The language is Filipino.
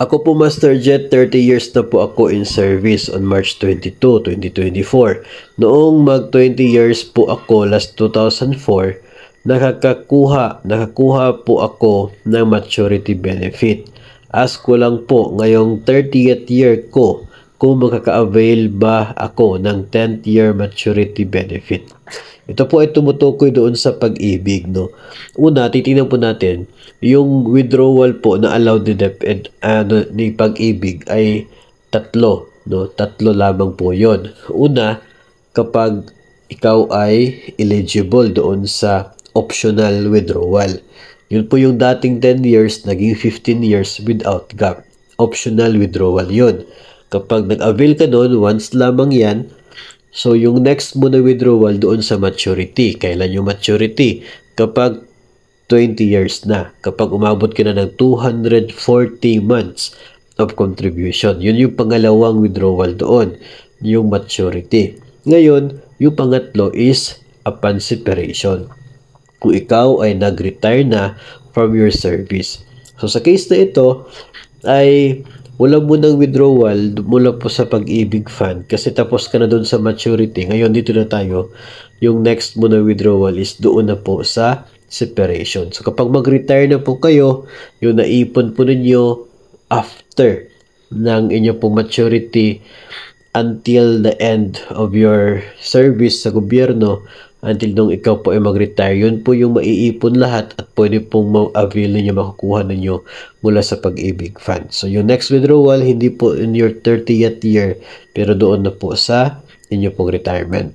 Ako po Master Jet, 30 years na po ako in service on March 22, 2024. Noong mag 20 years po ako last 2004, nakakuha po ako ng maturity benefit. Ask ko lang po ngayong 30th year ko kung makaka-avail ba ako ng 10th year maturity benefit. Ito po ay tumutukoy doon sa pag-ibig, no? Una, titingnan po natin, yung withdrawal po na allowed ni DepEd, ni pag-ibig ay tatlo, no? Tatlo lamang po yon. Una, kapag ikaw ay eligible doon sa optional withdrawal. Yun po yung dating 10 years, naging 15 years without gap. Optional withdrawal yun. Kapag nag-avail ka noon, once lamang yan, so yung next mo na withdrawal doon sa maturity. Kailan yung maturity? Kapag 20 years na. Kapag umabot ka na ng 240 months of contribution. Yun yung pangalawang withdrawal doon. Yung maturity. Ngayon, yung pangatlo is upon separation. Kung ikaw ay nag-retire na from your service. So sa case na ito ay wala mo ng withdrawal mula po sa pag-ibig fund kasi tapos ka na doon sa maturity. Ngayon dito na tayo. Yung next mo na withdrawal is doon na po sa separation. So kapag mag-retire na po kayo, yung naipon po ninyo after ng inyo po maturity until the end of your service sa gobyerno, until nung ikaw po ay mag-retire, yun po yung maiipon lahat at pwede pong ma-avail ninyo, makukuha ninyo mula sa pag-ibig fund. So, yung next withdrawal, hindi po in your 30th year, pero doon na po sa inyo pong retirement.